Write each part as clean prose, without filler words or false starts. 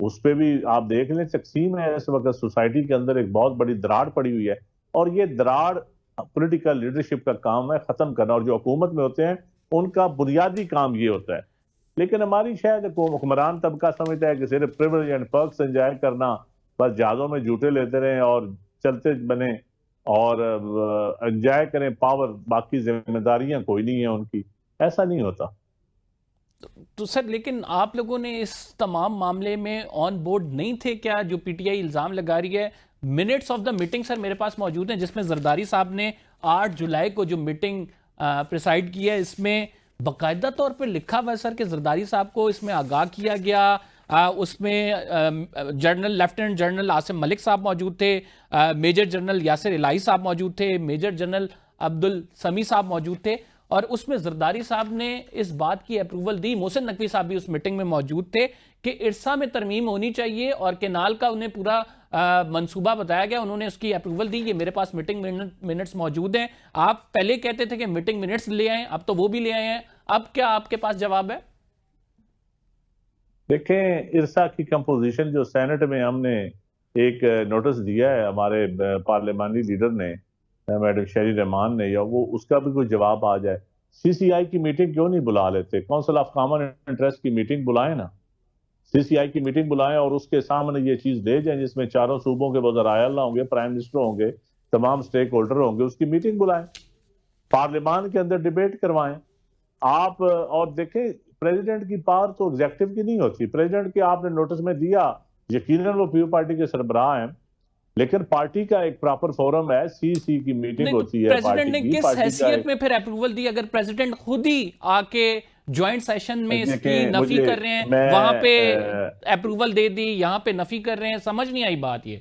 اس پہ بھی آپ دیکھ لیں تقسیم ہے اس وقت سوسائٹی کے اندر، ایک بہت بڑی دراڑ پڑی ہوئی ہے، اور یہ دراڑ پولیٹیکل لیڈرشپ کا کام ہے ختم کرنا، اور جو حکومت میں ہوتے ہیں ان کا بنیادی کام یہ ہوتا ہے. لیکن ہماری شاید حکمران طبقہ سمجھتا ہے کہ صرف پریویلیج اینڈ پرکس انجوائے کرنا، بس جہازوں میں جھوٹے لیتے رہیں اور چلتے بنے اور انجوائے کریں پاور، باقی ذمہ داریاں کوئی نہیں ہیں ان کی. ایسا نہیں ہوتا. تو سر لیکن آپ لوگوں نے اس تمام معاملے میں آن بورڈ نہیں تھے کیا؟ جو پی ٹی آئی الزام لگا رہی ہے، منٹس آف دا میٹنگ سر میرے پاس موجود ہیں جس میں زرداری صاحب نے 8 جولائی کو جو میٹنگ پریسائیڈ کی ہے، اس میں باقاعدہ طور پر لکھا ہوا ہے سر کہ زرداری صاحب کو اس میں آگاہ کیا گیا. اس میں جنرل لیفٹیننٹ جنرل عاصم ملک صاحب موجود تھے، میجر جنرل یاسر الہی صاحب موجود تھے، میجر جنرل عبد السمی صاحب موجود تھے، اور اس میں زرداری صاحب نے اس بات کی اپروول دی، محسن نقوی صاحب بھی اس میٹنگ میں موجود تھے، کہ ارسا میں ترمیم ہونی چاہیے اور کینال کا انہیں پورا منصوبہ بتایا گیا. انہوں نے اس کی اپروول دی. یہ میرے پاس میٹنگ منٹس موجود ہیں. آپ پہلے کہتے تھے کہ میٹنگ منٹس لے آئیں، اب تو وہ بھی لے آئے ہیں. اب کیا آپ کے پاس جواب ہے؟ دیکھیں ارسا کی کمپوزیشن جو سینٹ میں ہم نے ایک نوٹس دیا ہے ہمارے پارلیمانی لیڈر نے، میڈم شہری رحمان نے، یا وہ اس کا بھی کوئی جواب آ جائے. سی سی آئی کی میٹنگ کیوں نہیں بلا لیتے؟ کونسل آف کامن انٹرسٹ کی میٹنگ بلائیں نا، سی سی آئی کی میٹنگ بلائیں اور اس کے سامنے یہ چیز لے جائیں جس میں چاروں صوبوں کے وزرائے اللہ ہوں گے، پرائم منسٹر ہوں گے، تمام سٹیک ہولڈر ہوں گے. اس کی میٹنگ بلائیں، پارلیمان کے اندر ڈیبیٹ کروائیں آپ. اور دیکھیں پریزیڈنٹ کی پاور تو ایگزیکٹو کی نہیں ہوتی. پریزیڈنٹ کے آپ نے نوٹس میں دیا، یقیناً وہ پیو پارٹی کے سربراہ ہیں، لیکن پارٹی کا ایک پراپر فورم ہے، سی سی کی میٹنگ ہوتی ہے پریزیڈنٹ پارٹی نے کی. کس حیثیت میں پھر اپروول دی؟ اگر پریزیڈنٹ خود ہی آ کے جوائنٹ سیشن میں اس کی نفی کر رہے ہیں، وہاں پہ اپروول دے دی، یہاں پہ نفی کر رہے ہیں، سمجھ نہیں آئی بات. یہ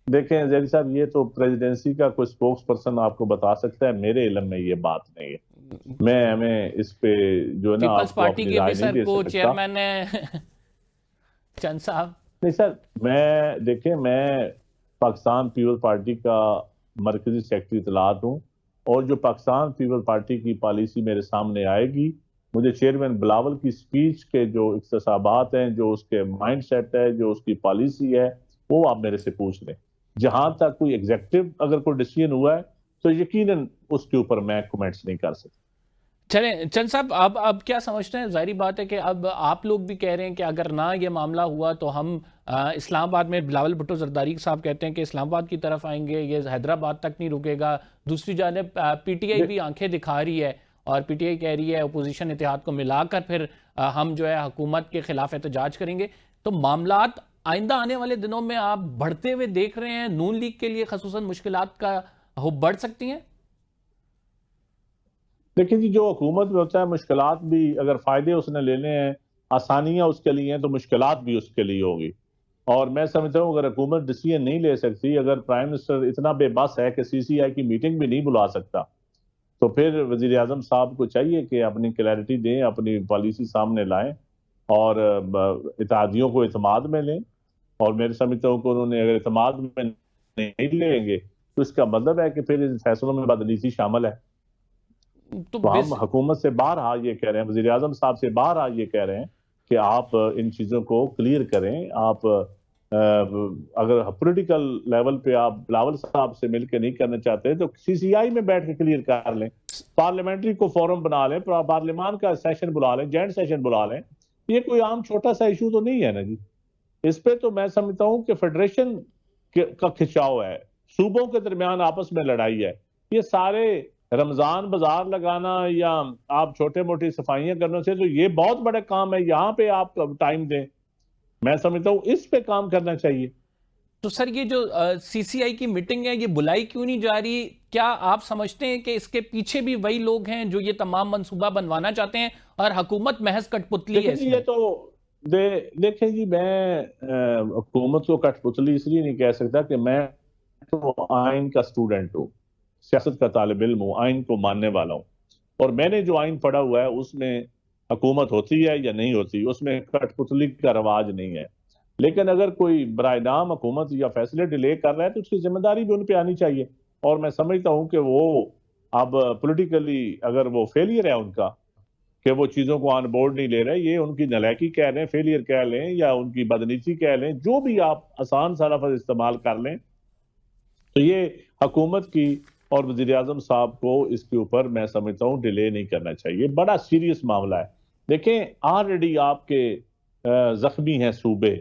دیکھیں زیری صاحب، یہ تو پریزیڈنسی کا کوئی سپوکس پرسن آپ کو بتا سکتا ہے، میرے علم میں یہ بات نہیں ہے. ہمیں اس پہ جو ہے نا پیپلز آپ کو پارٹی اپنی کے رائے بھی نہیں سر دے کو سکتا. چیئرمین ہے چند صاحب. نہیں سر، دیکھیں میں پاکستان پیپلز پارٹی کا مرکزی سیکرٹری اطلاعات ہوں، اور جو پاکستان پیپلز پارٹی کی پالیسی میرے سامنے آئے گی، مجھے چیئرمین بلاول کی سپیچ کے جو اقتصابات ہیں، جو اس کے مائنڈ سیٹ ہے، جو اس کی پالیسی ہے، وہ آپ میرے سے پوچھ لیں. جہاں تک کوئی ایگزیکٹو اگر کوئی ڈیسیژن ہوا ہے تو یقیناً اس کے اوپر میں کمنٹس نہیں کر سکتا. چلیں چند صاحب، اب کیا سمجھتے ہیں؟ ظاہری بات ہے کہ اب آپ لوگ بھی کہہ رہے ہیں کہ اگر نہ یہ معاملہ ہوا تو ہم اسلام آباد میں، بلاول بھٹو زرداری صاحب کہتے ہیں کہ اسلام آباد کی طرف آئیں گے، یہ حیدرآباد تک نہیں رکے گا. دوسری جانب پی ٹی آئی بھی آنکھیں دکھا رہی ہے، اور پی ٹی آئی کہہ رہی ہے اپوزیشن اتحاد کو ملا کر پھر ہم جو ہے حکومت کے خلاف احتجاج کریں گے. تو معاملات آئندہ آنے والے دنوں میں آپ بڑھتے ہوئے دیکھ رہے ہیں؟ نون لیگ کے لیے خصوصاً مشکلات کا بڑھ سکتی ہیں؟ دیکھیں جی، جو حکومت میں ہوتا ہے مشکلات بھی، اگر فائدے اس نے لینے ہیں، آسانیاں اس کے لیے ہیں، تو مشکلات بھی اس کے لیے ہوگی. اور میں سمجھتا ہوں اگر حکومت ڈیسیژن نہیں لے سکتی، اگر پرائم منسٹر اتنا بے بس ہے کہ سی سی آئی کی میٹنگ بھی نہیں بلا سکتا، تو پھر وزیر اعظم صاحب کو چاہیے کہ اپنی کلیئرٹی دیں، اپنی پالیسی سامنے لائیں، اور اتحادیوں کو اعتماد میں لیں. اور میں سمجھتا ہوں کہ انہوں نے اگر اعتماد میں نہیں لیں گے تو اس کا مطلب ہے کہ پھر ان فیصلوں میں بدنیتی شامل ہے. تو ہم حکومت سے بارہا یہ کہہ رہے ہیں، وزیر اعظم صاحب سے بارہا یہ کہہ رہے ہیں کہ آپ ان چیزوں کو کلیئر کریں. آپ اگر پولیٹیکل لیول پہ آپ بلاول صاحب سے مل کے نہیں کرنا چاہتے تو سی سی آئی میں بیٹھ کے کلیئر کر لیں، پارلیمنٹری کو فورم بنا لیں، پارلیمان کا سیشن بلا لیں، جوائنٹ سیشن بلا لیں. یہ کوئی عام چھوٹا سا ایشو تو نہیں ہے نا جی. اس پہ تو میں سمجھتا ہوں کہ فیڈریشن کا کھچاؤ ہے، صوبوں کے درمیان آپس میں لڑائی ہے. یہ سارے رمضان بازار لگانا یا آپ چھوٹے موٹی صفائیاں کرنے سے تو یہ بہت بڑے کام ہے، یہاں پہ آپ ٹائم دیں. میں سمجھتا ہوں اس پہ کام کرنا چاہیے. تو سر یہ جو سی سی آئی کی میٹنگ ہے، یہ بلائی کیوں نہیں جا رہی؟ کیا آپ سمجھتے ہیں کہ اس کے پیچھے بھی وہی لوگ ہیں جو یہ تمام منصوبہ بنوانا چاہتے ہیں اور حکومت محض کٹ پتلی ہے اس میں؟ یہ تو دیکھیں جی، میں حکومت کو کٹ پتلی اس لیے نہیں کہہ سکتا کہ میں تو آئین کا سٹوڈنٹ ہوں، سیاست کا طالب علم ہوں، آئین کو ماننے والا ہوں، اور میں نے جو آئین پڑھا ہوا ہے اس میں حکومت ہوتی ہے یا نہیں ہوتی، اس میں کٹ پتلی کا رواج نہیں ہے. لیکن اگر کوئی برائے نام حکومت یا فیصلے ڈیلے کر رہا ہے تو اس کی ذمہ داری بھی ان پہ آنی چاہیے. اور میں سمجھتا ہوں کہ وہ اب پولیٹیکلی اگر وہ فیلئر ہے ان کا، کہ وہ چیزوں کو آن بورڈ نہیں لے رہے. یہ ان کی نالاکی کہہ لیں, فیلئر کہہ لیں, یا ان کی بدنیتی کہہ لیں, جو بھی آپ آسان سا لفظ استعمال کر لیں, تو یہ حکومت کی اور وزیر اعظم صاحب کو اس کے اوپر میں سمجھتا ہوں ڈیلے نہیں کرنا چاہیے. بڑا سیریس معاملہ ہے. دیکھیں آلریڈی آپ کے زخمی ہیں صوبے,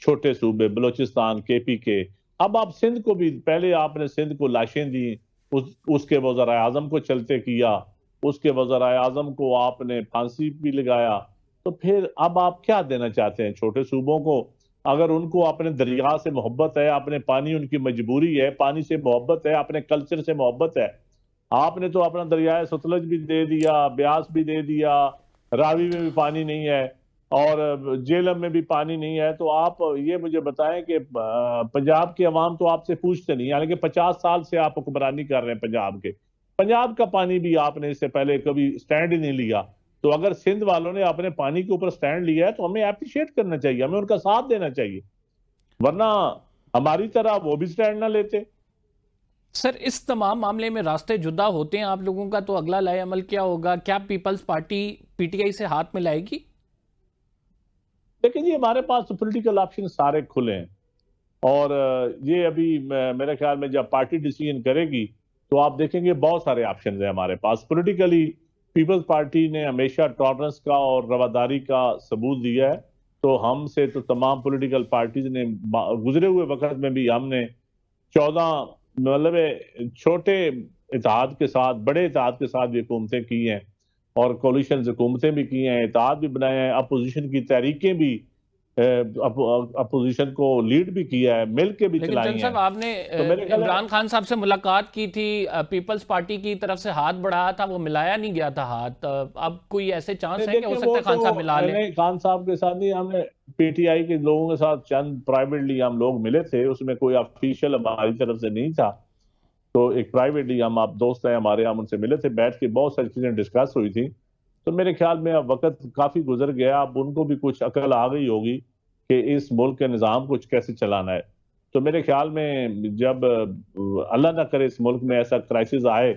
چھوٹے صوبے, بلوچستان, کے پی کے. اب آپ سندھ کو بھی, پہلے آپ نے سندھ کو لاشیں دی, اس کے وزرائے اعظم کو چلتے کیا, اس کے وزرائے اعظم کو آپ نے پھانسی بھی لگایا. تو پھر اب آپ کیا دینا چاہتے ہیں چھوٹے صوبوں کو؟ اگر ان کو اپنے دریا سے محبت ہے, اپنے پانی ان کی مجبوری ہے, پانی سے محبت ہے, اپنے کلچر سے محبت ہے, آپ نے تو اپنا دریائے ستلج بھی دے دیا, بیاس بھی دے دیا, راوی میں بھی پانی نہیں ہے, اور جیلم میں بھی پانی نہیں ہے. تو آپ یہ مجھے بتائیں کہ پنجاب کے عوام تو آپ سے پوچھتے نہیں, حالانکہ 50 سال سے آپ حکمرانی کر رہے ہیں پنجاب کے. پنجاب کا پانی بھی آپ نے اس سے پہلے کبھی سٹینڈ ہی نہیں لیا. تو اگر سندھ والوں نے اپنے پانی کے اوپر سٹینڈ لیا ہے تو ہمیں اپریشیٹ کرنا چاہیے, ہمیں ان کا ساتھ دینا چاہیے, ورنہ ہماری طرح وہ بھی سٹینڈ نہ لیتے. سر اس تمام معاملے میں راستے جدا ہوتے ہیں آپ لوگوں کا, تو اگلا لائے عمل کیا ہوگا؟ کیا پیپلز پارٹی پی ٹی آئی سے ہاتھ میں لائے گی؟ لیکن یہ ہمارے پاس پولیٹیکل آپشن سارے کھلے ہیں, اور یہ ابھی میرے خیال میں جب پارٹی ڈیسیژن کرے گی تو آپ دیکھیں گے بہت سارے آپشنز ہیں ہمارے پاس. پولیٹیکلی پیپلز پارٹی نے ہمیشہ ٹالرنس کا اور رواداری کا ثبوت دیا ہے. تو ہم سے تو تمام پولیٹیکل پارٹیز نے گزرے ہوئے وقت میں بھی ہم نے 14 مطلب چھوٹے اتحاد کے ساتھ, بڑے اتحاد کے ساتھ بھی حکومتیں کی ہیں, اور کولیشن حکومتیں بھی کی ہیں, اتحاد بھی بنائے ہیں, اپوزیشن کی تحریکیں بھی, اپوزیشن کو لیڈ بھی کیا ہے, مل کے بھی لیکن چلائی جن ہیں. صاحب آپ نے عمران خان صاحب سے ملاقات کی تھی, پیپلز پارٹی کی طرف سے ہاتھ بڑھایا تھا, وہ ملایا نہیں گیا تھا ہاتھ. اب کوئی ایسے چانس ہے کہ ہو سکتا ہے خان صاحب ملا لیں؟ خان صاحب کے ساتھ نہیں, ہم نے پی ٹی آئی کے لوگوں کے ساتھ چند پرائیویٹلی ہم لوگ ملے تھے, اس میں کوئی آفیشیل ہماری طرف سے نہیں تھا. تو ایک پرائیویٹلی ہم, آپ دوست ہیں ہمارے, ہم ان سے ملے تھے, بیٹھ کے بہت ساری چیزیں ڈسکس ہوئی تھی. تو میرے خیال میں اب وقت کافی گزر گیا, اب ان کو بھی کچھ عقل آ گئی ہوگی کہ اس ملک کے نظام کچھ کیسے چلانا ہے. تو میرے خیال میں جب اللہ نہ کرے اس ملک میں ایسا کرائسس آئے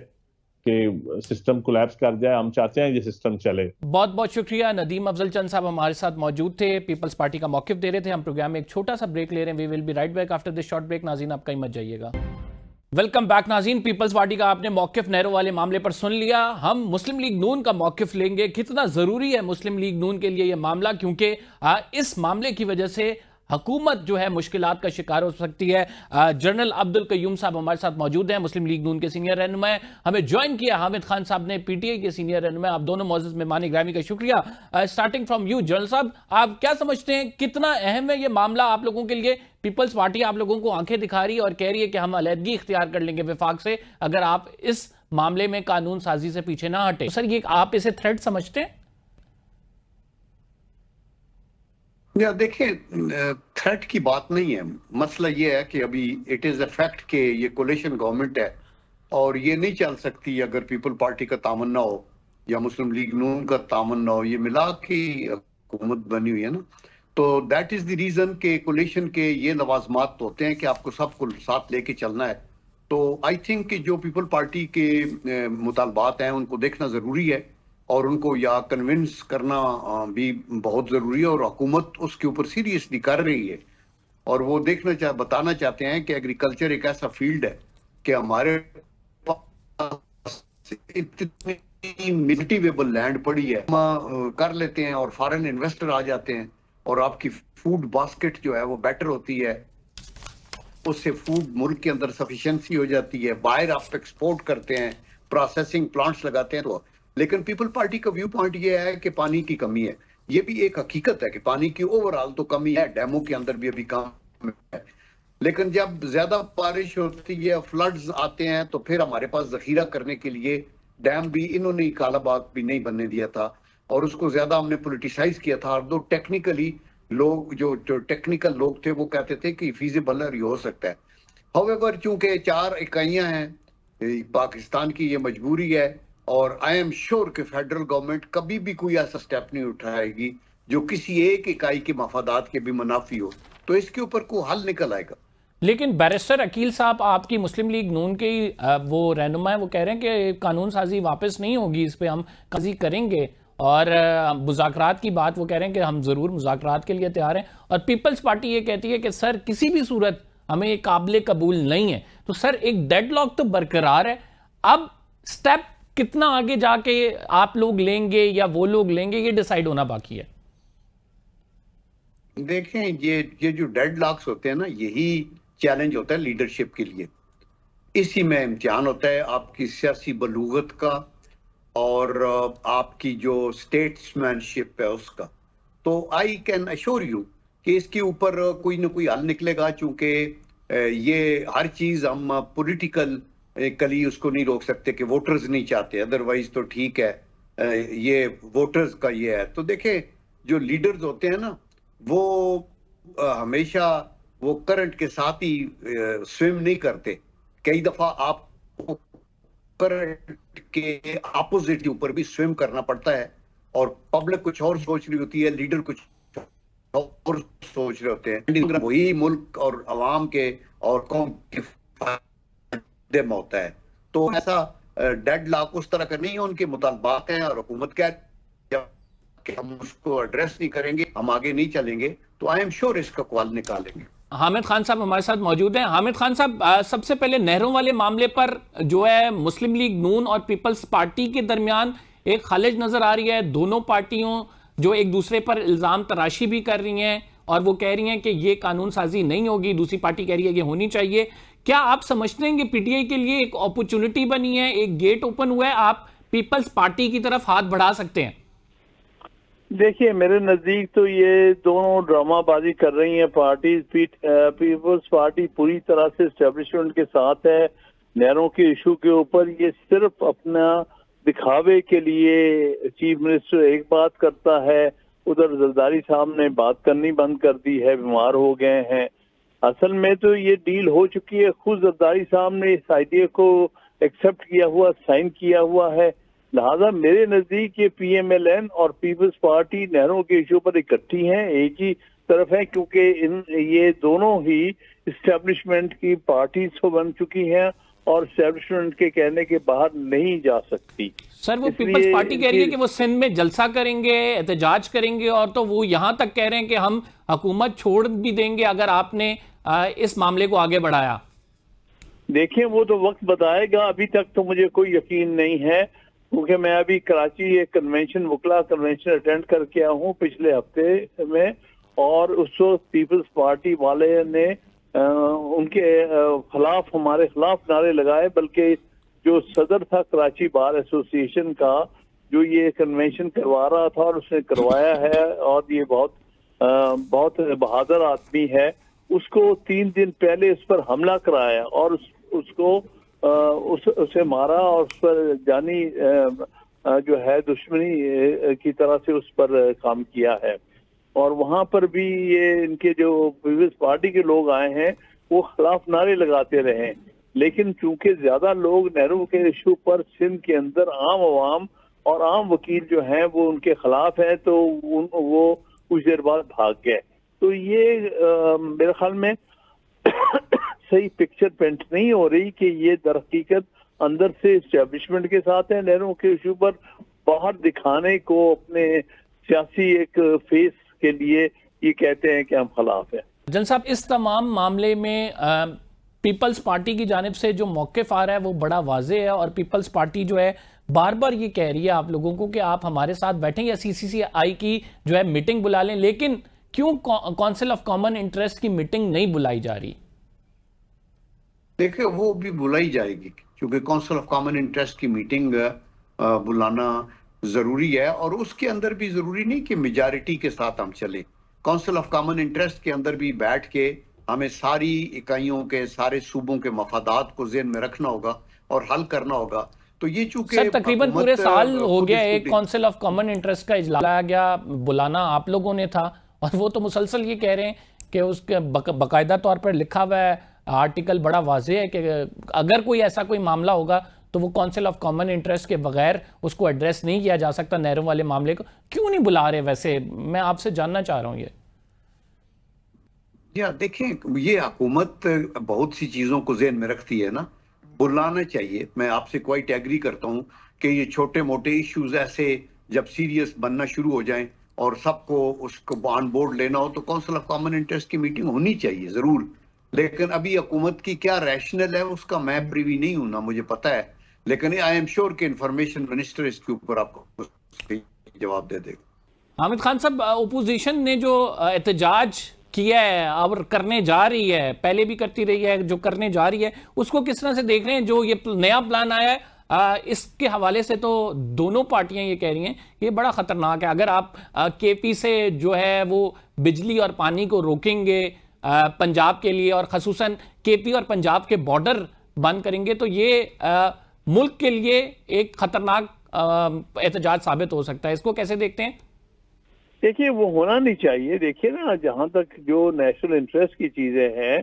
کہ سسٹم کولیپس کر جائے, ہم چاہتے ہیں یہ سسٹم چلے. بہت بہت شکریہ. ندیم افضل چند صاحب ہمارے ساتھ موجود تھے, پیپلز پارٹی کا موقف دے رہے تھے. ہم پروگرام میں ایک چھوٹا سا بریک لے رہے ہیں. We will be right back after this short break. ناظرین آپ کہیں مت جائیے گا. ویلکم بیک ناظرین. پیپلز پارٹی کا آپ نے موقف نیرو والے معاملے پر سن لیا. ہم مسلم لیگ نون کا موقف لیں گے. کتنا ضروری ہے مسلم لیگ نون کے لیے یہ معاملہ, کیونکہ اس معاملے کی وجہ سے حکومت جو ہے مشکلات کا شکار ہو سکتی ہے. جنرل عبد القیوم صاحب ہمارے ساتھ موجود ہیں, مسلم لیگ نون کے سینئر رہنما ہیں. ہمیں جوائن کیا حامد خان صاحب نے, پی ٹی آئی کے سینئر رہنما. آپ دونوں معزز مہمان گرامی کا شکریہ. اسٹارٹنگ فرام یو جنرل صاحب, آپ کیا سمجھتے ہیں کتنا اہم ہے یہ معاملہ آپ لوگوں کے لیے؟ پیپلز پارٹی آپ لوگوں کو آنکھیں دکھا رہی ہے اور کہہ رہی ہے کہ ہم علیحدگی اختیار کر لیں گے وفاق سے اگر آپ اس معاملے میں قانون سازی سے پیچھے نہ ہٹے. سر یہ آپ اسے تھریٹ سمجھتے ہیں؟ دیکھیں, تھریٹ کی بات نہیں ہے. مسئلہ یہ ہے کہ ابھی اٹ از اے فیکٹ کہ یہ کولیشن گورنمنٹ ہے, اور یہ نہیں چل سکتی اگر پیپل پارٹی کا تعاون نہ ہو یا مسلم لیگ نون کا تعاون نہ ہو. یہ ملا کے حکومت بنی ہوئی ہے نا. تو دیٹ از دی ریزن کہ کولیشن کے یہ لوازمات ہوتے ہیں کہ آپ کو سب کو ساتھ لے کے چلنا ہے. تو آئی تھنک کہ جو پیپل پارٹی کے مطالبات ہیں ان کو دیکھنا ضروری ہے, اور ان کو یا کنونس کرنا بھی بہت ضروری ہے, اور حکومت اس کے اوپر سیریسلی کر رہی ہے. اور وہ بتانا چاہتے ہیں کہ ایگریکلچر ایک ایسا فیلڈ ہے کہ ہمارے پاس اتنی ملٹیویبل لینڈ پڑی ہے, ہم کر لیتے ہیں اور فارن انویسٹر آ جاتے ہیں, اور آپ کی فوڈ باسکٹ جو ہے وہ بیٹر ہوتی ہے, اس سے فوڈ ملک کے اندر سفیشنسی ہو جاتی ہے, باہر آپ ایکسپورٹ کرتے ہیں, پروسیسنگ پلانٹس لگاتے ہیں. تو لیکن پیپل پارٹی کا ویو پوائنٹ یہ ہے کہ پانی کی کمی ہے. یہ بھی ایک حقیقت ہے کہ پانی کی اوورآل تو کمی ہے, ڈیموں کے اندر بھی ابھی کم ہے, لیکن جب زیادہ بارش ہوتی ہے, فلڈز آتے ہیں, تو پھر ہمارے پاس ذخیرہ کرنے کے لیے ڈیم بھی انہوں نے کالا باغ بھی نہیں بننے دیا تھا, اور اس کو زیادہ ہم نے پولیٹیسائز کیا تھا. اور دو ٹیکنیکلی لوگ جو ٹیکنیکل لوگ تھے وہ کہتے تھے کہ فیزیبل ہے, یہ ہو سکتا ہے. ہوویور چونکہ 4 اکائیاں ہیں پاکستان کی, یہ مجبوری ہے, اور آئی ایم شور کہ فیڈرل گورنمنٹ کبھی بھی کوئی ایسا سٹیپ نہیں اٹھائے گی جو کسی ایک اکائی کے مفادات کے بھی منافی ہو. تو اس کے اوپر کوئی حل نکل آئے گا. لیکن بیرسٹر عقیل صاحب آپ کی مسلم لیگ نون کے وہ رہنما ہیں, وہ کہہ رہے ہیں کہ قانون سازی واپس نہیں ہوگی, اس پہ ہم قاضی کریں گے, اور مذاکرات کی بات وہ کہہ رہے ہیں کہ ہم ضرور مذاکرات کے لیے تیار ہیں، اور پیپلز پارٹی یہ کہتی ہے کہ سر کسی بھی صورت ہمیں یہ قابل قبول نہیں ہے. تو سر ایک ڈیڈ لاک تو برقرار ہے، اب سٹیپ کتنا آگے جا کے آپ لوگ لیں گے یا وہ لوگ لیں گے، یہ ڈیسائیڈ ہونا باقی ہے. دیکھیں یہ جو ڈیڈ لاکس ہوتے ہیں نا، یہی چیلنج ہوتا ہے لیڈرشپ کے لیے. اسی میں امتحان ہوتا ہے آپ کی سیاسی بلوغت کا اور آپ کی جو اسٹیٹس مین شپ ہے اس کا. تو آئی کین ایشور یو کہ اس کے اوپر کوئی نہ کوئی حل نکلے گا، چونکہ یہ ہر چیز ہم پولیٹیکل کلی اس کو نہیں روک سکتے کہ ووٹرز نہیں چاہتے، ادروائز تو ٹھیک ہے یہ ووٹرز کا یہ ہے. تو دیکھیں جو لیڈرز ہوتے ہیں نا وہ ہمیشہ وہ کرنٹ کے ساتھ ہی سوئم نہیں کرتے. کئی دفعہ آپ کو کرنٹ کے اپوزٹ کے اوپر بھی سوئم کرنا پڑتا ہے، اور پبلک کچھ اور سوچ رہی ہوتی ہے، لیڈر کچھ اور سوچ رہے ہوتے ہیں. وہی ملک اور عوام کے اور قوم کے فائدے میں ہوتا ہے. تو ایسا ڈیڈ لاک اس طرح کا نہیں ہے، ان کے مطالبات ہیں اور حکومت کیا کہ ہم اس کو ایڈریس نہیں کریں گے، ہم آگے نہیں چلیں گے. تو آئی ایم شیور اس کا کوال نکالیں گے. حامد خان صاحب ہمارے ساتھ موجود ہیں. حامد خان صاحب، سب سے پہلے نہروں والے معاملے پر جو ہے مسلم لیگ نون اور پیپلز پارٹی کے درمیان ایک خلج نظر آ رہی ہے. دونوں پارٹیوں جو ایک دوسرے پر الزام تراشی بھی کر رہی ہیں اور وہ کہہ رہی ہیں کہ یہ قانون سازی نہیں ہوگی، دوسری پارٹی کہہ رہی ہے یہ ہونی چاہیے. کیا آپ سمجھتے ہیں کہ پی ٹی آئی کے لیے ایک اپرچونٹی بنی ہے، ایک گیٹ اوپن ہوا ہے، آپ پیپلز پارٹی کی طرف ہاتھ بڑھا سکتے ہیں؟ دیکھیے میرے نزدیک تو یہ دونوں ڈرامہ بازی کر رہی ہیں پارٹیز. پیپلز پارٹی پوری طرح سے اسٹیبلشمنٹ کے ساتھ ہے نہروں کے ایشو کے اوپر. یہ صرف اپنا دکھاوے کے لیے چیف منسٹر ایک بات کرتا ہے، ادھر زرداری صاحب نے بات کرنی بند کر دی ہے، بیمار ہو گئے ہیں. اصل میں تو یہ ڈیل ہو چکی ہے، خود زرداری صاحب نے اس آئیڈیا کو ایکسپٹ کیا ہوا، سائن کیا ہوا ہے. لہذا میرے نزدیک یہ پی ایم ایل این اور پیپلز پارٹی نہروں کے ایشو پر اکٹھی ہیں، ایک ہی طرف ہے، کیونکہ یہ دونوں ہی اسٹیبلشمنٹ کی پارٹیز بن چکی ہیں اور اسٹیبلشمنٹ کے کہنے کے باہر نہیں جا سکتی. سر وہ پیپلز پارٹی کہہ رہی ہے کہ وہ سندھ میں جلسہ کریں گے، احتجاج کریں گے، اور تو وہ یہاں تک کہہ رہے ہیں کہ ہم حکومت چھوڑ بھی دیں گے اگر آپ نے اس معاملے کو آگے بڑھایا. دیکھیں وہ تو وقت بتائے گا، ابھی تک تو مجھے کوئی یقین نہیں ہے، کیونکہ میں ابھی کراچی ایک کنونشن وکلا کنونشن اٹینڈ کر کے آیا ہوں پچھلے ہفتے میں، اور اس وقت پیپلز پارٹی والے نے ان کے خلاف، ہمارے خلاف نعرے لگائے، بلکہ جو صدر تھا کراچی بار ایسوسی ایشن کا جو یہ کنونشن کروا رہا تھا اور اس نے کروایا ہے، اور یہ بہت بہادر آدمی ہے، اس کو 3 دن پہلے اس پر حملہ کرایا اور اس کو اسے مارا اور اس پر جانی جو ہے دشمنی کی طرح سے اس پر کام کیا ہے. اور وہاں پر بھی یہ ان کے جو پیپلز پارٹی کے لوگ آئے ہیں وہ خلاف نعرے لگاتے رہے، لیکن چونکہ زیادہ لوگ نہرو کے ایشو پر سندھ کے اندر عام عوام اور عام وکیل جو ہیں وہ ان کے خلاف ہیں، تو وہ کچھ دیر بعد بھاگ گئے. تو یہ میرے خیال میں صحیح پکچر پینٹ نہیں ہو رہی کہ یہ در حقیقت اندر سے اسٹیبلشمنٹ کے ساتھ ہیں نہروں کے ایشو پر، باہر دکھانے کو اپنے سیاسی ایک فیس کے لیے یہ کہتے ہیں کہ ہم خلاف ہیں. جن صاحب، اس تمام معاملے میں پیپلز پارٹی کی جانب سے جو موقف آ رہا ہے وہ بڑا واضح ہے، اور پیپلز پارٹی جو ہے بار بار یہ کہہ رہی ہے آپ لوگوں کو کہ آپ ہمارے ساتھ بیٹھیں یا CCCI کی جو ہے میٹنگ بلا لیں، لیکن کیوں کونسل آف کامن انٹرسٹ کی میٹنگ نہیں بلائی جا رہی؟ دیکھیں وہ بھی بلائی جائے گی، کیونکہ کونسل آف کامن انٹرسٹ کی میٹنگ بلانا ضروری ہے، اور اس کے اندر بھی ضروری نہیں کہ میجارٹی کے ساتھ ہم چلیں. کونسل آف کامن انٹرسٹ کے اندر بھی بیٹھ کے ہمیں ساری اکائیوں کے، سارے صوبوں کے مفادات کو ذہن میں رکھنا ہوگا اور حل کرنا ہوگا. تو یہ چونکہ سر تقریباً پورے سال ہو گیا ایک کونسل آف کامن انٹرسٹ کا اجلاس لایا گیا، بلانا آپ لوگوں نے تھا، اور وہ تو مسلسل یہ کہہ رہے ہیں کہ اس کے باقاعدہ طور پر لکھا ہوا ہے، آرٹیکل بڑا واضح ہے کہ اگر کوئی ایسا کوئی معاملہ ہوگا تو وہ کونسل آف کامن انٹرسٹ کے بغیر اس کو ایڈریس نہیں کیا جا سکتا. نہروں والے معاملے کو کیوں نہیں بلا رہے؟ ویسے میں آپ سے جاننا چاہ رہا ہوں یہ. دیکھیں یہ حکومت بہت سی چیزوں کو ذہن میں رکھتی ہے نا، بلانا چاہیے. میں آپ سے کوائٹ ایگری کرتا ہوں کہ یہ چھوٹے موٹے ایشوز ایسے جب سیریس بننا شروع ہو جائیں اور سب کو اس کو آن بورڈ لینا ہو تو کونسل آف کامن انٹرسٹ کی میٹنگ ہونی چاہیے ضرور. لیکن ابھی حکومت کی کیا ریشنل ہے اس کا میں پریوی نہیں ہوں نا, مجھے پتا ہے, لیکن آئی ایم شیور کہ انفارمیشن منسٹر اس کے اوپر آپ کو جواب دے دے گا. حامد خان صاحب, اپوزیشن نے جو احتجاج کیا ہے اور کرنے جا رہی ہے, پہلے بھی کرتی رہی ہے, جو کرنے جا رہی ہے اس کو کس طرح سے دیکھ رہے ہیں؟ جو یہ نیا پلان آیا ہے اس کے حوالے سے تو دونوں پارٹیاں یہ کہہ رہی ہیں یہ بڑا خطرناک ہے. اگر آپ کے پی سے جو ہے وہ بجلی اور پانی کو روکیں گے پنجاب کے لیے, اور خصوصاً کے پی اور پنجاب کے بارڈر بند کریں گے, تو یہ ملک کے لیے ایک خطرناک احتجاج ثابت ہو سکتا ہے. اس کو کیسے دیکھتے ہیں؟ دیکھیے وہ ہونا نہیں چاہیے. دیکھیے نا, جہاں تک جو نیشنل انٹرسٹ کی چیزیں ہیں,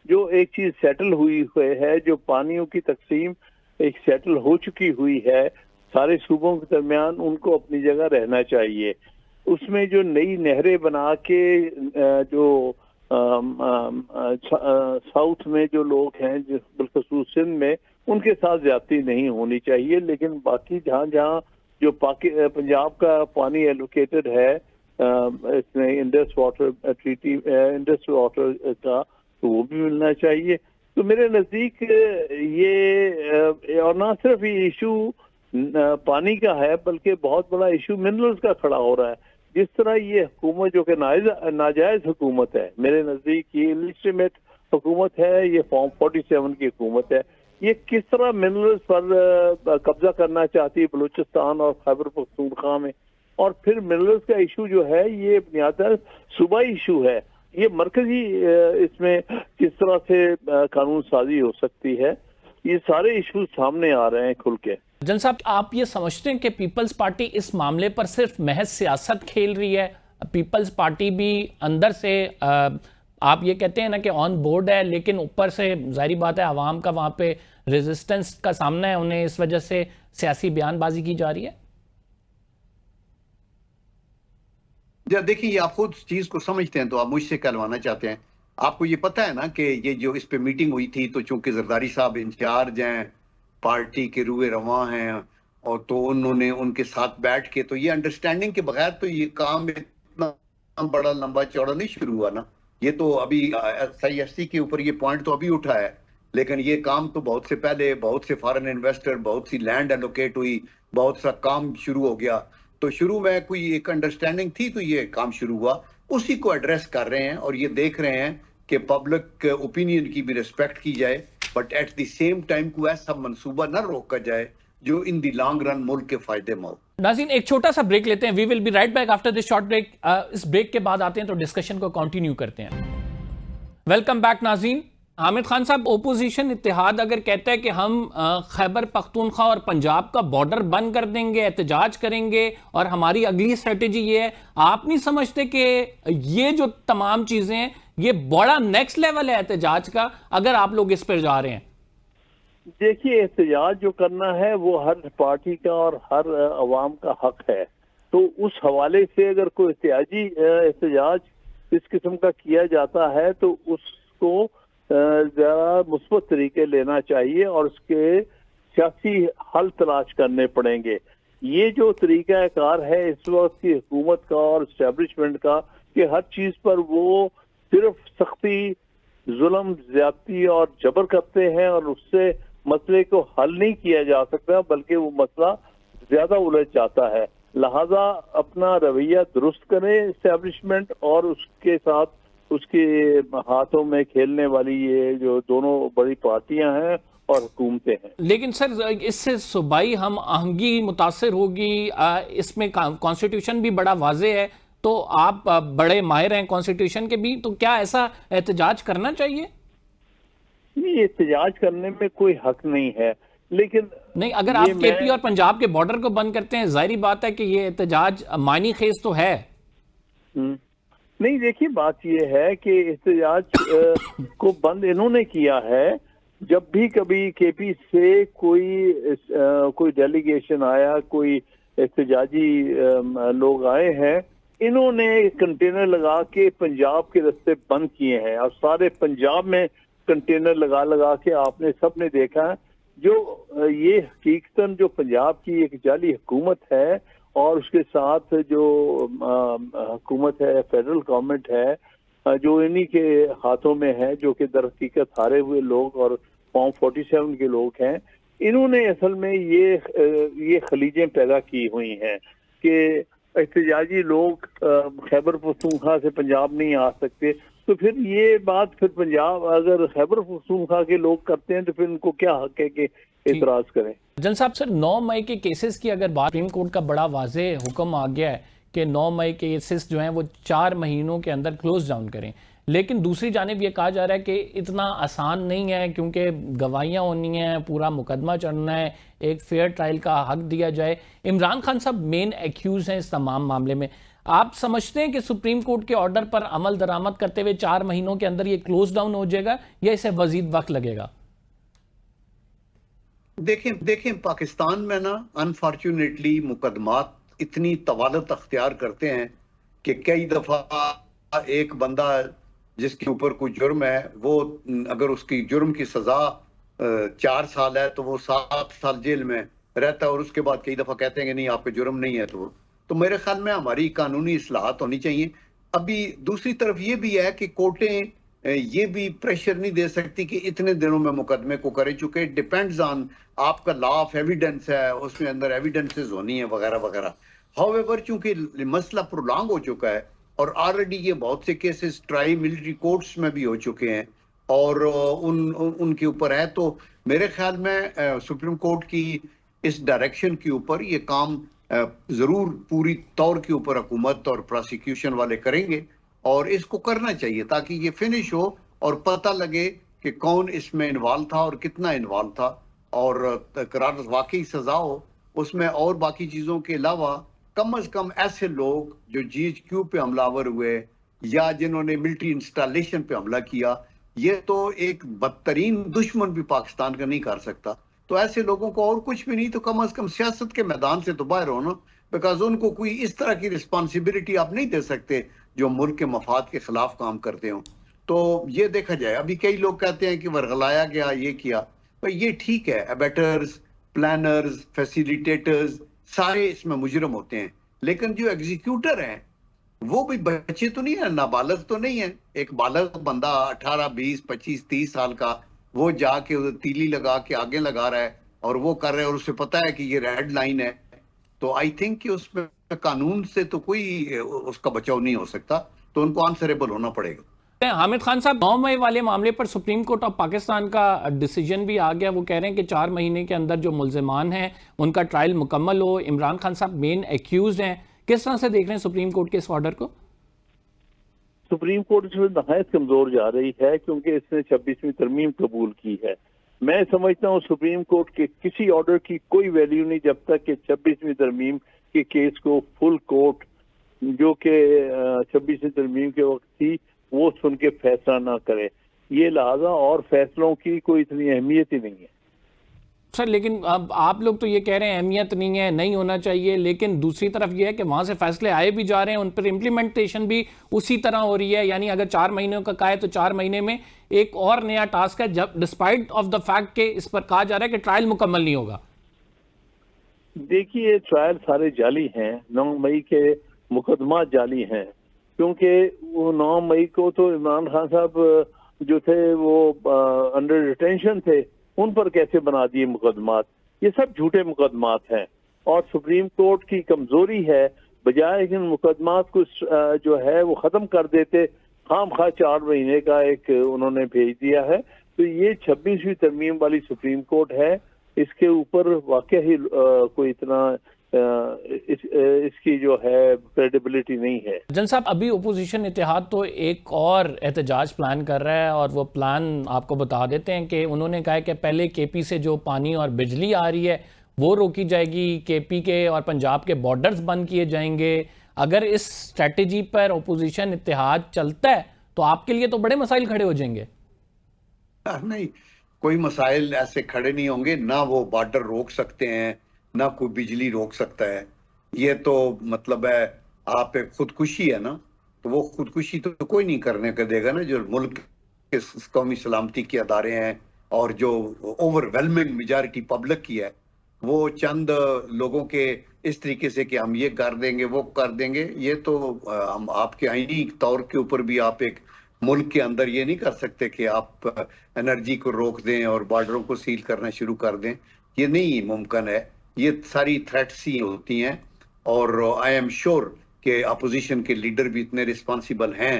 جو ایک چیز سیٹل ہوئی ہے, جو پانیوں کی تقسیم ایک سیٹل ہو چکی ہوئی ہے سارے صوبوں کے درمیان, ان کو اپنی جگہ رہنا چاہیے. اس میں جو نئی نہریں بنا کے جو ساؤتھ میں جو لوگ ہیں بالخصوص سندھ میں, ان کے ساتھ زیادتی نہیں ہونی چاہیے. لیکن باقی جہاں جہاں جو پنجاب کا پانی ایلوکیٹڈ ہے اس میں Indus water treaty, Indus water کا, تو وہ بھی ملنا چاہیے. تو میرے نزدیک یہ, اور نہ صرف یہ ایشو پانی کا ہے بلکہ بہت بڑا ایشو منرلز کا کھڑا ہو رہا ہے. جس طرح یہ حکومت جو کہ ناجائز حکومت ہے, میرے نزدیک یہ انلیجیٹمیٹ حکومت ہے, یہ فارم 47 کی حکومت ہے, یہ کس طرح منرلز پر قبضہ کرنا چاہتی ہے بلوچستان اور خیبر پختونخوا میں. اور پھر منرلز کا ایشو جو ہے یہ بنیادی صوبائی ایشو ہے, یہ مرکزی اس میں کس طرح سے قانون سازی ہو سکتی ہے. یہ سارے ایشوز سامنے آ رہے ہیں کھل کے. جن صاحب, آپ یہ سمجھتے ہیں کہ پیپلز پارٹی اس معاملے پر صرف محض سیاست کھیل رہی ہے؟ پیپلز پارٹی بھی اندر سے آپ یہ کہتے ہیں نا کہ آن بورڈ ہے, لیکن اوپر سے ظاہری بات ہے عوام کا وہاں پہ ریزسٹنس کا سامنا ہے انہیں, اس وجہ سے سیاسی بیان بازی کی جا رہی ہے؟ جب دیکھیں یہ آپ خود چیز کو سمجھتے ہیں تو آپ مجھ سے کہلوانا چاہتے ہیں. آپ کو یہ پتا ہے نا کہ یہ جو اس پہ میٹنگ ہوئی تھی تو چونکہ زرداری صاحب انچارج ہیں, پارٹی کے روئے رواں ہیں, اور تو انہوں نے ان کے ساتھ بیٹھ کے تو یہ انڈرسٹینڈنگ کے بغیر تو یہ کام اتنا بڑا لمبا چوڑا نہیں شروع ہوا نا. یہ تو ابھی SIFC کے اوپر یہ پوائنٹ تو ابھی اٹھا ہے, لیکن یہ کام تو بہت سے پہلے بہت سے فارن انویسٹر, بہت سی لینڈ ایلوکیٹ ہوئی, بہت سا کام شروع ہو گیا. تو شروع میں کوئی ایک انڈرسٹینڈنگ تھی تو یہ کام شروع ہوا, اسی کو ایڈریس کر رہے ہیں اور یہ دیکھ رہے ہیں کہ پبلک اوپینین کی بھی ریسپیکٹ کی جائے, but at the same time کوئی ایسا منصوبہ نہ روکا جائے جو ان دی لانگ رن ملک کے فائدے میں ہو. ناظرین ایک چھوٹا سا بریک لیتے ہیں, we will be right back after this short break. اس بریک کے بعد آتے ہیں تو ڈسکشن کو کنٹینیو کرتے ہیں. ویلکم بیک ناظرین. حامد خان صاحب, اپوزیشن اتحاد اگر کہتا ہے کہ ہم خیبر پختونخوا اور پنجاب کا بارڈر بند کر دیں گے, احتجاج کریں گے, اور ہماری اگلی اسٹریٹجی یہ ہے, آپ نہیں سمجھتے کہ یہ جو تمام چیزیں ہیں یہ بڑا نیکسٹ لیول ہے احتجاج کا اگر آپ لوگ اس پر جا رہے ہیں؟ دیکھیے احتجاج جو کرنا ہے وہ ہر پارٹی کا اور ہر عوام کا حق ہے. تو اس حوالے سے اگر کوئی احتجاج اس قسم کا کیا جاتا ہے تو اس کو ذرا مثبت طریقے لینا چاہیے اور اس کے سیاسی حل تلاش کرنے پڑیں گے. یہ جو طریقہ کار ہے اس وقت کی حکومت کا اور اسٹیبلشمنٹ کا کہ ہر چیز پر وہ صرف سختی, ظلم, زیادتی اور جبر کرتے ہیں اور اس سے مسئلے کو حل نہیں کیا جا سکتا بلکہ وہ مسئلہ زیادہ الجھ جاتا ہے. لہذا اپنا رویہ درست کرے اسٹیبلشمنٹ اور اس کے ساتھ اس کے ہاتھوں میں کھیلنے والی یہ جو دونوں بڑی پارٹیاں ہیں اور حکومتیں ہیں. لیکن سر اس سے صوبائی ہم آہنگی متاثر ہوگی, اس میں کانسٹیٹیوشن بھی بڑا واضح ہے, تو آپ بڑے ماہر ہیں کانسٹیٹیوشن کے بھی, تو کیا ایسا احتجاج کرنا چاہیے؟ نہیں, احتجاج کرنے میں کوئی حق نہیں ہے, لیکن نہیں, اگر آپ کے پی اور پنجاب کے بارڈر کو بند کرتے ہیں ظاہری بات ہے کہ یہ احتجاج معنی خیز تو ہے. نہیں, دیکھیے بات یہ ہے کہ احتجاج کو بند انہوں نے کیا ہے. جب بھی کبھی کے پی سے کوئی ڈیلیگیشن آیا, کوئی احتجاجی لوگ آئے ہیں, انہوں نے کنٹینر لگا کے پنجاب کے رستے بند کیے ہیں اور سارے پنجاب میں کنٹینر لگا کے آپ نے سب نے دیکھا جو یہ حقیقتاً جو پنجاب کی ایک جعلی حکومت ہے اور اس کے ساتھ جو حکومت ہے، فیڈرل گورنمنٹ ہے، جو انہی کے ہاتھوں میں ہے، جو کہ در حقیقت ہارے ہوئے لوگ اور فارم 47 کے لوگ ہیں، انہوں نے اصل میں یہ خلیجیں پیدا کی ہوئی ہیں کہ احتجاجی لوگ خیبر پختونخوا سے پنجاب نہیں آ سکتے. تو پھر یہ بات پھر پنجاب اگر خیبر پختونخوا کے لوگ کرتے ہیں تو پھر ان کو کیا حق ہے کہ اعتراض کریں؟ جن صاحب سر 9 مئی کے کیسز کی اگر بات، سپریم کورٹ کا بڑا واضح حکم آ گیا ہے کہ 9 مئی کے کیسز جو ہیں وہ 4 مہینوں کے اندر کلوز ڈاؤن کریں، لیکن دوسری جانب یہ کہا جا رہا ہے کہ اتنا آسان نہیں ہے کیونکہ گواہیاں ہونی ہیں، پورا مقدمہ چڑھنا ہے، ایک فیئر ٹرائل کا حق دیا جائے. عمران خان صاحب مین ایکیوز ہیں اس تمام معاملے میں. آپ سمجھتے ہیں کہ سپریم کورٹ کے آرڈر پر عمل درآمد کرتے ہوئے 4 مہینوں کے اندر یہ کلوز ڈاؤن ہو جائے گا یا اسے مزید وقت لگے گا؟ دیکھیں پاکستان میں نا انفارچونیٹلی مقدمات اتنی طوالت اختیار کرتے ہیں کہ کئی دفعہ ایک بندہ جس کے اوپر کوئی جرم ہے، وہ اگر اس کی جرم کی سزا 4 سال ہے تو وہ 7 سال جیل میں رہتا ہے، اور اس کے بعد کئی دفعہ کہتے ہیں کہ نہیں آپ کا جرم نہیں ہے. تو میرے خیال میں ہماری قانونی اصلاحات ہونی چاہیے. ابھی دوسری طرف یہ بھی ہے کہ کورٹیں یہ بھی پریشر نہیں دے سکتی کہ اتنے دنوں میں مقدمے کو کرے، چونکہ ڈیپینڈز آن آپ کا لا آف ایویڈنس ہے، اس میں اندر ایویڈنسز ہونی ہیں وغیرہ وغیرہ. ہاؤ ایور چونکہ مسئلہ پرولانگ ہو چکا ہے اور آلریڈی یہ بہت سے کیسز ٹرائی ملٹری کورٹس میں بھی ہو چکے ہیں اور ان کے اوپر ہے، تو میرے خیال میں سپریم کورٹ کی اس ڈائریکشن کے اوپر یہ کام ضرور پوری طور کے اوپر حکومت اور پراسیکیوشن والے کریں گے، اور اس کو کرنا چاہیے تاکہ یہ فنش ہو اور پتہ لگے کہ کون اس میں انوالو تھا اور کتنا انوالو تھا، اور قرار واقعی سزا ہو اس میں. اور باقی چیزوں کے علاوہ کم از کم ایسے لوگ جو GHQ پہ حملہ آور ہوئے یا جنہوں نے ملٹری انسٹالیشن پہ حملہ کیا، یہ تو ایک بدترین دشمن بھی پاکستان کا نہیں کر سکتا، تو ایسے لوگوں کو اور کچھ بھی نہیں تو کم از کم سیاست کے میدان سے تو باہر ہونا، بیکاز ان کو کوئی اس طرح کی رسپانسبلٹی آپ نہیں دے سکتے جو ملک کے مفاد کے خلاف کام کرتے ہوں. تو یہ دیکھا جائے. ابھی کئی لوگ کہتے ہیں کہ ورغلایا گیا، یہ کیا، پر یہ ٹھیک ہے، ایبیٹرز، پلانرز، فیسیلیٹیٹرز سارے اس میں مجرم ہوتے ہیں، لیکن جو ایگزیکیوٹر ہیں وہ بھی بچے تو نہیں ہیں، نابالغ تو نہیں ہیں. ایک بالغ بندہ 18 20 25 30 سال کا وہ جا کے تیلی لگا کے آگے لگا رہا ہے اور وہ کر رہے ہیں اور اسے پتا ہے کہ یہ ریڈ لائن ہے، تو آئی تھنک کہ اس میں قانون سے تو کوئی اس کا بچاؤ نہیں ہو سکتا، تو ان کو آنسریبل ہونا پڑے گا. حامد خان صاحب 9 مئی والے معاملے پر سپریم کورٹ آف پاکستان کا ڈیسیجن بھی آ گیا، وہ کہہ رہے ہیں کہ 4 مہینے کے اندر جو ملزمان ہیں ان کا ٹرائل مکمل ہو. عمران خان صاحب مین ایکیوزڈ ہیں، کس طرح سے دیکھ رہے ہیں سپریم کورٹ کے اس آرڈر کو؟ سپریم کورٹ اس میں نہایت کمزور جا رہی ہے کیونکہ اس نے 26ویں ترمیم قبول کی ہے. میں سمجھتا ہوں سپریم کورٹ کے کسی آرڈر کی کوئی ویلیو نہیں جب تک کہ 26ویں ترمیم کے کیس کو فل کورٹ جو کہ 26ویں ترمیم کے وقت تھی وہ سن کے فیصلہ نہ کرے. یہ لہذا اور فیصلوں کی کوئی اتنی اہمیت ہی نہیں ہے. سر لیکن اب آپ لوگ تو یہ کہہ رہے ہیں اہمیت نہیں ہے، نہیں ہونا چاہیے، لیکن دوسری طرف یہ ہے کہ وہاں سے فیصلے آئے بھی جا رہے ہیں، ان پر امپلیمنٹیشن بھی اسی طرح ہو رہی ہے. یعنی اگر 4 مہینوں کا کہا ہے تو 4 مہینے میں ایک اور نیا ٹاسک ہے، جب ڈسپائٹ آف دا فیکٹ کہ اس پر کہا جا رہا ہے کہ ٹرائل مکمل نہیں ہوگا. دیکھیے ٹرائل سارے جعلی ہیں، 9 مئی کے مقدمات جعلی ہیں، کیونکہ وہ 9 مئی کو تو عمران خان صاحب جو تھے وہ انڈر ڈیٹینشن تھے، ان پر کیسے بنا دیے مقدمات؟ یہ سب جھوٹے مقدمات ہیں اور سپریم کورٹ کی کمزوری ہے، بجائے ان مقدمات کو جو ہے وہ ختم کر دیتے، خام خواہ 4 مہینے کا ایک انہوں نے بھیج دیا ہے. تو یہ 26ویں ترمیم والی سپریم کورٹ ہے، اس کے اوپر واقعی کوئی اتنا اس کی جو ہے کریڈیبلٹی نہیں ہے. جن صاحب ابھی اپوزیشن اتحاد تو ایک اور احتجاج پلان کر رہا ہے، اور وہ پلان آپ کو بتا دیتے ہیں کہ انہوں نے کہا ہے کہ پہلے کے پی سے جو پانی اور بجلی آ رہی ہے وہ روکی جائے گی، کے پی کے اور پنجاب کے بارڈرز بند کیے جائیں گے. اگر اس اسٹریٹجی پر اپوزیشن اتحاد چلتا ہے تو آپ کے لیے تو بڑے مسائل کھڑے ہو جائیں گے. نہیں، کوئی مسائل ایسے کھڑے نہیں ہوں گے، نہ وہ بارڈر روک سکتے ہیں نہ کوئی بجلی روک سکتا ہے. یہ تو مطلب ہے آپ ایک خودکشی ہے نا، تو وہ خودکشی تو کوئی نہیں کرنے کا دے گا نا. جو ملک کے قومی سلامتی کے ادارے ہیں اور جو اوور ویلمنگ میجارٹی پبلک کی ہے، وہ چند لوگوں کے اس طریقے سے کہ ہم یہ کر دیں گے وہ کر دیں گے. یہ تو ہم آپ کے آئینی طور کے اوپر بھی آپ ایک ملک کے اندر یہ نہیں کر سکتے کہ آپ انرجی کو روک دیں اور بارڈروں کو سیل کرنا شروع کر دیں. یہ نہیں ممکن ہے. یہ ساری تھریٹس ہی ہوتی ہیں اور آئی ایم شیور کہ اپوزیشن کے لیڈر بھی اتنے رسپانسیبل ہیں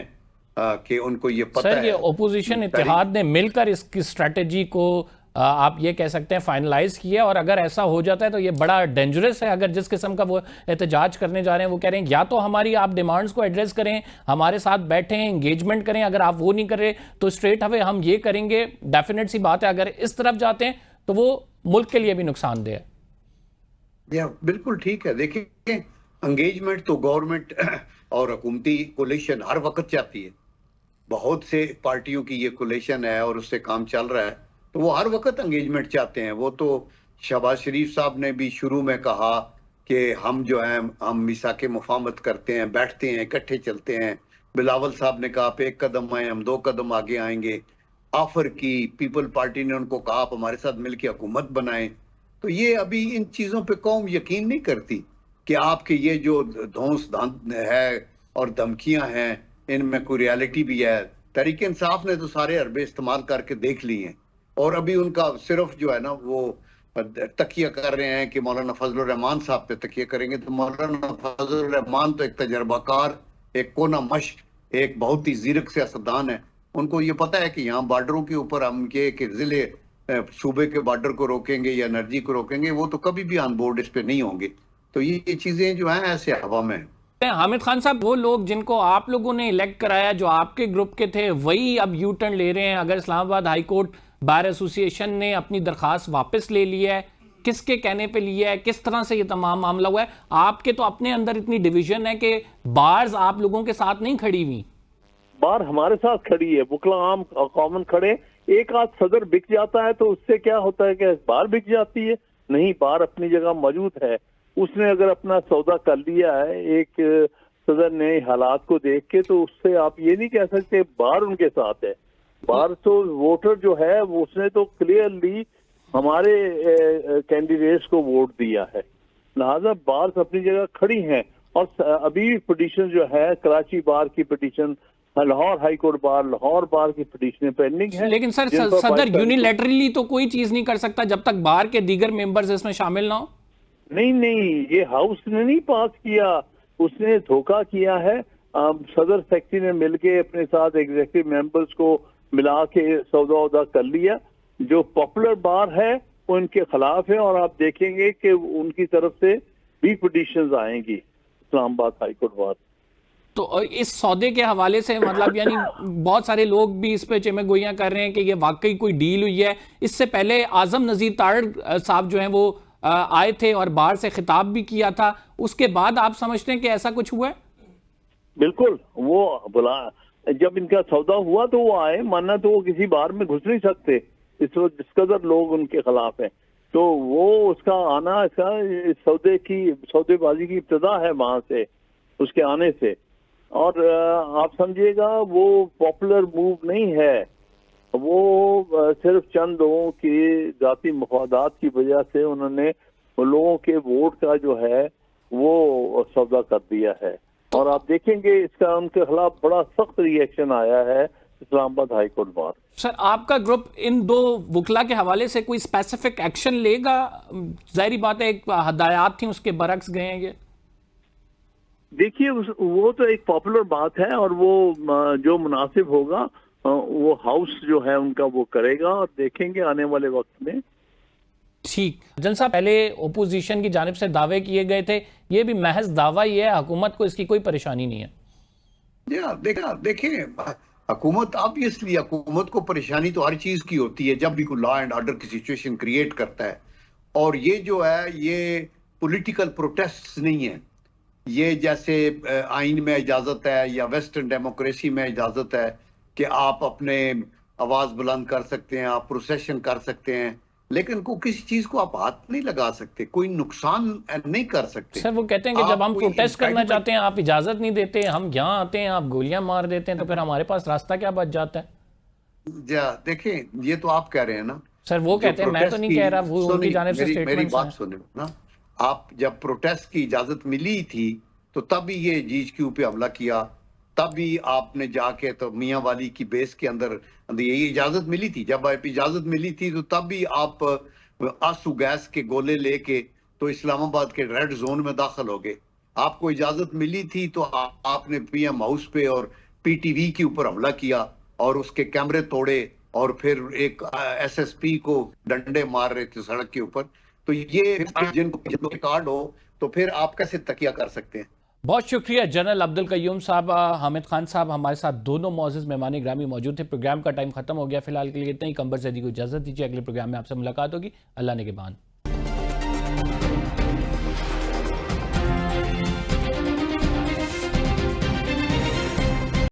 کہ ان کو یہ پتہ ہے. سر یہ اپوزیشن اتحاد نے مل کر اس کی اسٹریٹجی کو آپ یہ کہہ سکتے ہیں فائنلائز کیا، اور اگر ایسا ہو جاتا ہے تو یہ بڑا ڈینجرس ہے. اگر جس قسم کا وہ احتجاج کرنے جا رہے ہیں، وہ کہہ رہے ہیں یا تو ہماری آپ ڈیمانڈز کو ایڈریس کریں، ہمارے ساتھ بیٹھیں، انگیجمنٹ کریں، اگر آپ وہ نہیں کر رہے تو اسٹریٹ اوے ہم یہ کریں گے. ڈیفینیٹ سی بات ہے اگر اس طرف جاتے ہیں تو وہ ملک کے لیے بھی نقصان دہ ہے. بالکل ٹھیک ہے. دیکھیں انگیجمنٹ تو گورنمنٹ اور حکومتی کولیشن ہر وقت چاہتی ہے. بہت سے پارٹیوں کی یہ کولیشن ہے اور اس سے کام چل رہا ہے تو وہ ہر وقت انگیجمنٹ چاہتے ہیں. وہ تو شہباز شریف صاحب نے بھی شروع میں کہا کہ ہم جو ہیں ہم میثاق مفاہمت کرتے ہیں، بیٹھتے ہیں، اکٹھے چلتے ہیں. بلاول صاحب نے کہا آپ 1 قدم آئیں، ہم 2 قدم آگے آئیں گے. آفر کی پیپل پارٹی نے ان کو کہا آپ ہمارے ساتھ مل کے حکومت بنائیں. تو یہ ابھی ان چیزوں پہ قوم یقین نہیں کرتی کہ آپ کے یہ جو دھونس ہے اور دھمکیاں ہیں ان میں کوئی ریالٹی بھی ہے. تحریک انصاف نے تو سارے حربے استعمال کر کے دیکھ لی ہیں اور ابھی ان کا صرف جو ہے نا وہ تکیہ کر رہے ہیں کہ مولانا فضل الرحمان صاحب پہ تکیہ کریں گے. تو مولانا فضل الرحمان تو ایک تجربہ کار، ایک کونا مشق، ایک بہت ہی زیرک سیاستدان ہے. ان کو یہ پتہ ہے کہ یہاں بارڈروں کے اوپر ہم یہ کہ ضلع صوبے کے بارڈر کو روکیں گے یا انرجی کو روکیں گے، وہ تو کبھی بھی آن بورڈ اس پہ نہیں ہوں گے. تو یہ چیزیں جو ہیں ایسے ہوا میں ہیں. حامد خان صاحب، وہ لوگ جن کو آپ لوگوں نے الیکٹ کرایا جو آپ کے گروپ کے تھے وہی اب یو ٹرن لے رہے ہیں. اگر اسلام آباد ہائی کورٹ بار ایسوسی ایشن نے اپنی درخواست واپس لے لی ہے، کس کے کہنے پہ لیا ہے، کس طرح سے یہ تمام معاملہ ہوا ہے؟ آپ کے تو اپنے اندر اتنی ڈیویژن ہے کہ بارز آپ لوگوں کے ساتھ نہیں کھڑی ہوئی. بار ہمارے ساتھ کھڑی ہے، وکلا عام کامن کھڑے. ایک آدھ صدر بک جاتا ہے تو اس سے کیا ہوتا ہے کہ بار بک جاتی ہے؟ نہیں، بار اپنی جگہ موجود ہے. اس نے اگر اپنا سودا کر لیا ہے ایک صدر نے حالات کو دیکھ کے، تو اس سے آپ یہ نہیں کہہ سکتے بار ان کے ساتھ ہے. بار تو ووٹر جو ہے اس نے تو کلیئرلی ہمارے کینڈیڈیٹس کو ووٹ دیا ہے، لہذا بار اپنی جگہ کھڑی ہیں. اور ابھی پٹیشن جو ہے کراچی بار کی petition, Lahore high court bar, Lahore bar کی پٹیشنیں پینڈنگ ہیں. لیکن سر صدر یونیلیٹرلی تو کوئی چیز نہیں کر سکتا جب تک بار کے دیگر ممبرز اس میں شامل نہ ہو. نہیں، یہ ہاؤس نے نہیں پاس کیا، اس نے دھوکہ کیا ہے. صدر سیکرٹری نے مل کے اپنے ساتھ ایگزیکٹو ممبرز کو ملا کے سودا کر لیا. جو پاپولر بار ہے وہ ان کے خلاف ہے، اور آپ دیکھیں گے کہ ان کی طرف سے بھی پٹیشنز آئیں گی اسلام آباد ہائی کورٹ بار. تو اس سودے کے حوالے سے مطلب یعنی بہت سارے لوگ بھی اس پہ چمے گوئیاں کر رہے ہیں کہ یہ واقعی کوئی ڈیل ہوئی ہے. اس سے پہلے اعظم نذیر تارڑ صاحب جو ہیں وہ آئے تھے اور باہر سے خطاب بھی کیا تھا، اس کے بعد آپ سمجھتے ہیں کہ ایسا کچھ ہوا ہے؟ بالکل، وہ جب ان کا سودا ہوا تو وہ آئے، ماننا تو وہ کسی بار میں گھس نہیں سکتے اس وقت جس قدر لوگ ان کے خلاف ہیں. تو وہ اس کا آنا، اس کا سودے بازی کی ابتدا ہے وہاں سے، اس کے آنے سے. اور آپ سمجھیے گا وہ پاپولر موو نہیں ہے، وہ صرف چند لوگوں کی ذاتی مفادات کی وجہ سے انہوں نے لوگوں کے ووٹ کا جو ہے وہ سودا کر دیا ہے. اور آپ دیکھیں گے اس کا ان کے خلاف بڑا سخت ری ایکشن آیا ہے اسلام آباد ہائی کورٹ بار. سر آپ کا گروپ ان 2 وکلا کے حوالے سے کوئی اسپیسیفک ایکشن لے گا؟ ظاہری بات ہے ایک ہدایات تھیں اس کے برعکس گئے ہیں یہ. دیکھیے وہ تو ایک پاپولر بات ہے، اور وہ جو مناسب ہوگا وہ ہاؤس جو ہے ان کا وہ کرے گا، اور دیکھیں گے آنے والے وقت میں. ٹھیک جن صاحب، پہلے اپوزیشن کی جانب سے دعوے کیے گئے تھے، یہ بھی محض دعویٰ ہی ہے، حکومت کو اس کی کوئی پریشانی نہیں ہے. دیکھیں حکومت obviously حکومت کو پریشانی تو ہر چیز کی ہوتی ہے جب بھی کوئی لا اینڈ آرڈر کی سچویشن کریٹ کرتا ہے. اور یہ جو ہے یہ پولیٹیکل پروٹیسٹ نہیں ہے. یہ جیسے آئین میں اجازت ہے یا ویسٹرن ڈیموکریسی میں اجازت ہے کہ آپ اپنے آواز بلند کر سکتے ہیں، آپ پروسیشن کر سکتے ہیں، لیکن کسی چیز کو آپ ہاتھ نہیں لگا سکتے، کوئی نقصان نہیں کر سکتے. سر وہ کہتے ہیں کہ جب ہم پروٹیسٹ کرنا چاہتے ہیں آپ اجازت نہیں دیتے، ہم یہاں آتے ہیں آپ گولیاں مار دیتے ہیں، تو پھر ہمارے پاس راستہ کیا بچ جاتا ہے؟ دیکھیں یہ تو آپ کہہ رہے ہیں نا سر، وہ کہتے ہیں، میں تو نہیں کہہ رہا، وہ ان کی جانب سے میری بات سنیں نا. آپ جب پروٹیسٹ کی اجازت ملی تھی تو تب ہی یہ جی ایچ کیو پہ حملہ کیا, تب بھی آپ نے جا کے تو میاں والی کی بیس کے اندر یہ اجازت ملی تھی. جب اجازت ملی تھی تو تب بھی آپ آنسو گیس کے گولے لے کے تو اسلام آباد کے ریڈ زون میں داخل ہو گئے. آپ کو اجازت ملی تھی تو آپ نے پی ایم ہاؤس پہ اور پی ٹی وی کے اوپر حملہ کیا اور اس کے کیمرے توڑے اور پھر ایک ایس ایس پی کو ڈنڈے مار رہے تھے سڑک کے اوپر. تو یہ جن کو کارڈ ہو تو پھر آپ کیسے تکیہ کر سکتے ہیں؟ بہت شکریہ جنرل عبد القیوم صاحب. حامد خان صاحب ہمارے ساتھ دونوں معزز مہمان گرامی موجود تھے. پروگرام کا ٹائم ختم ہو گیا, فی الحال کے لیے اتنا ہی. قمبر زیدی کو اجازت دیجیے, اگلے پروگرام میں آپ سے ملاقات ہوگی. اللہ نگہبان.